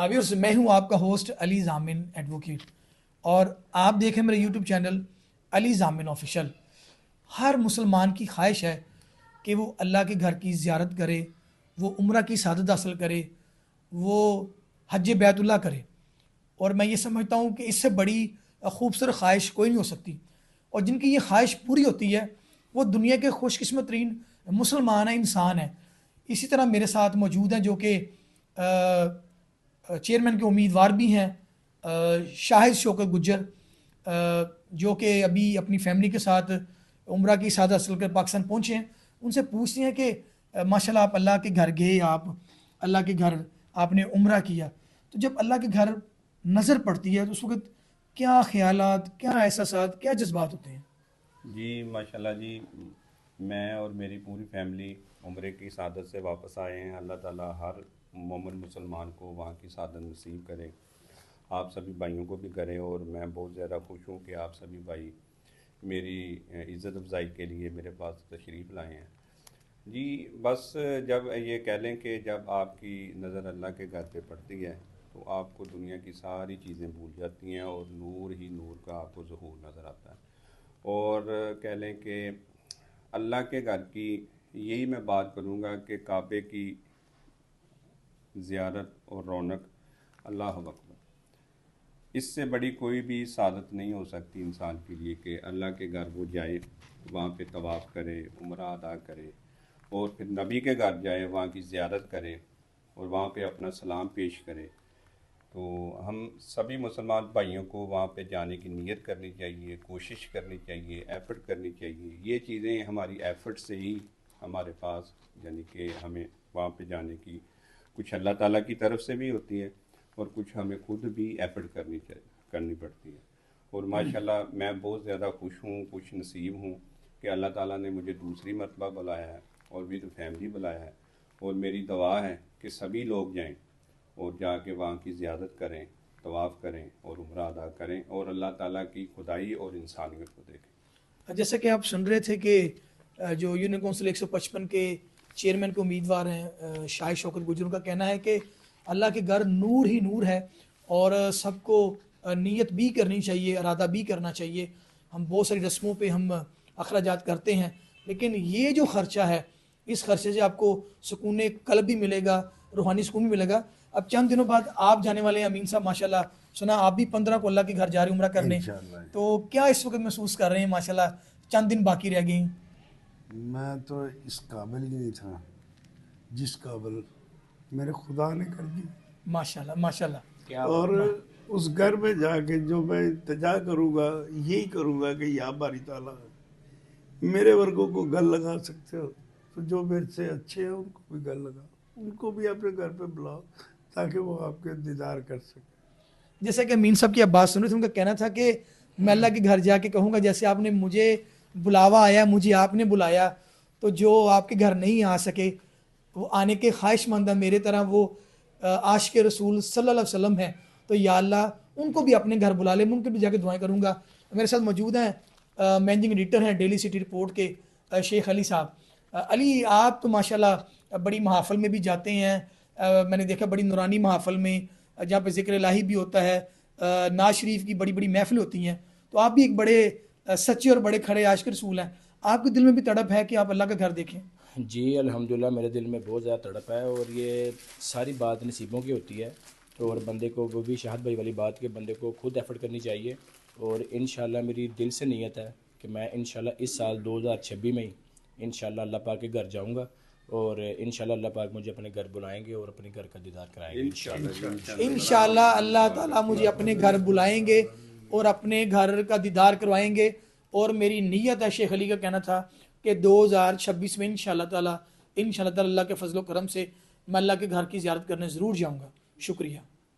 Viewers, मैं हूं आपका होस्ट अली जामिन एडवोकेट और आप देखें मेरे यूट्यूब चैनल अली जामिन ऑफिशियल। हर मुसलमान की ख्वाहिश है कि वो अल्लाह के घर की ज़ियारत करे, वो उम्रा की सादत हासिल करे, वो हज बैतुल्लाह करे। और मैं ये समझता हूँ कि इससे बड़ी खूबसूरत ख्वाहिश कोई नहीं हो सकती। और जिनकी ये ख्वाहिश पूरी होती है वो दुनिया के खुशकिस्मत तरीन मुसलमान है, इंसान है। इसी तरह मेरे साथ मौजूद हैं जो कि चेयरमैन के उम्मीदवार भी हैं, शाहिद शौकत गुज्जर, जो कि अभी अपनी फैमिली के साथ उम्रा की सादा हासिल कर पाकिस्तान पहुँचे हैं। उनसे पूछते हैं कि माशाल्लाह आप अल्लाह के घर गए, आप अल्लाह के घर आपने उम्रा किया, तो जब अल्लाह के घर नज़र पड़ती है तो उस वक्त क्या ख्यालात, क्या एहसासात, क्या जज्बात होते हैं? जी माशाल्लाह जी, मैं और मेरी पूरी फैमिली उम्रे की सादत से वापस आए हैं। अल्लाह ताला हर मोमिन मुसलमान को वहाँ की सादत नसीब करे, आप सभी भाइयों को भी करे। और मैं बहुत ज़्यादा खुश हूँ कि आप सभी भाई मेरी इज़्ज़त अफज़ाई के लिए मेरे पास तशरीफ़ लाए हैं। जी बस, जब ये कह लें कि जब आपकी नज़र अल्लाह के घर पे पड़ती है तो आपको दुनिया की सारी चीज़ें भूल जाती हैं और नूर ही नूर का आपको ज़हूर नज़र आता है। और कह लें कि अल्लाह के घर की यही मैं बात करूँगा कि काबे की ज़ियारत और रौनक, अल्लाह अकबर, इससे बड़ी कोई भी सादत नहीं हो सकती इंसान के लिए कि अल्लाह के घर वो जाए, वहाँ पे तवाफ़ करे, उम्रा अदा करे, और फिर नबी के घर जाए, वहाँ की ज़ियारत करे और वहाँ पे अपना सलाम पेश करे। तो हम सभी मुसलमान भाइयों को वहाँ पे जाने की नीयत करनी चाहिए, कोशिश करनी चाहिए, एफ़र्ट करनी चाहिए। ये चीज़ें हमारी एफ़र्ट से ही हमारे पास, यानी कि हमें वहाँ पे जाने की कुछ अल्लाह ताला की तरफ से भी होती है और कुछ हमें खुद भी एफ़र्ट करनी पड़ती है। और माशाल्लाह मैं बहुत ज़्यादा खुश हूँ, खुश नसीब हूँ कि अल्लाह ताला ने मुझे दूसरी मरतबा बुलाया है और विद फैमिली बुलाया है। और मेरी दुआ है कि सभी लोग जाएँ और जाके वहाँ की ज़ियारत करें, तवाफ़ करें और उम्रा अदा करें और अल्लाह ताला की खुदाई और इंसानियत को देखें। जैसा कि आप सुन रहे थे कि जो यूनियन कौंसिल 155 के चेयरमैन के उम्मीदवार हैं शाहिद शौकत गुज्जर, का कहना है कि अल्लाह के घर नूर ही नूर है और सबको नीयत भी करनी चाहिए, इरादा भी करना चाहिए। हम बहुत सारी रस्मों पे हम अखराजात करते हैं, लेकिन ये जो ख़र्चा है, इस खर्चे से आपको सुकून कल्ब भी मिलेगा, रूहानी सुकून भी मिलेगा। अब चंद दिनों बाद आप जाने वाले हैं अमीन साहब, माशाल्लाह सुना आप भी 15 को अल्लाह के घर जा रहे हैं उम्रा करने, तो क्या इस वक्त महसूस कर रहे हैं? माशाल्लाह चंद दिन बाकी रह गए। मैं तो इस काबिल ही नहीं था जिस काबिल मेरे खुदा ने कर दी। माशाल्लाह माशाल्लाह। क्या और उस घर में जाके जो मैं इल्तिजा करूँगा, यही करूँगा कि या बारी ताला मेरे वर्गों को गल लगा सकते हो तो जो मेरे से अच्छे हैं उनको भी गल लगाओ, उनको भी अपने घर पे बुलाओ ताकि वो आपके दीदार कर सके। जैसे कि अमीन साहब की आप बात सुन रहे थे, उनका कहना था कि मैं अल्लाह के घर जाके कहूँगा जैसे आपने मुझे बुलावा आया, मुझे आपने बुलाया, तो जो आपके घर नहीं आ सके वो आने के ख्वाहिशमंद है मेरे तरह, वो आशिक रसूल सल्लल्लाहु अलैहि वसल्लम है, तो या अल्लाह उनको भी अपने घर बुला ले, मैं उनके भी जाके दुआएं करूँगा। मेरे साथ मौजूद हैं मैनेजिंग एडिटर हैं डेली सिटी रिपोर्ट के शेख अली साहब। अली, आप तो माशाल्लाह बड़ी महाफिल में भी जाते हैं, मैंने देखा बड़ी नूरानी महाफिल में जहाँ पे ज़िक्र इलाही भी होता है, नाज शरीफ की बड़ी बड़ी महफिल होती हैं, तो आप भी एक बड़े सच्चे और बड़े खड़े आशिक रसूल हैं। आपके दिल में भी तड़प है कि आप अल्लाह का घर देखें? जी अल्हम्दुलिल्लाह, मेरे दिल में बहुत ज़्यादा तड़प है और ये सारी बात नसीबों की होती है। और बंदे को, वो भी शाहद भाई वाली बात, के बंदे को खुद एफर्ट करनी चाहिए। और इंशाल्लाह मेरी दिल से नीयत है कि मैं इंशाल्लाह इस साल 2026 में ही इंशाल्लाह अल्लाह पाक के घर जाऊंगा और इंशाल्लाह अल्लाह पाक मुझे अपने घर बुलाएंगे और अपने घर का दीदार कराएंगे इंशाल्लाह अल्लाह ताला मुझे अपने घर बुलाएंगे और अपने घर का दीदार करवाएंगे। और मेरी नीयत है, शेख अली का कहना था कि 2026 में इंशाल्लाह ताला अल्लाह के फजल करम से मैं अल्लाह के घर की ज़ियारत करने ज़रूर जाऊँगा। शुक्रिया।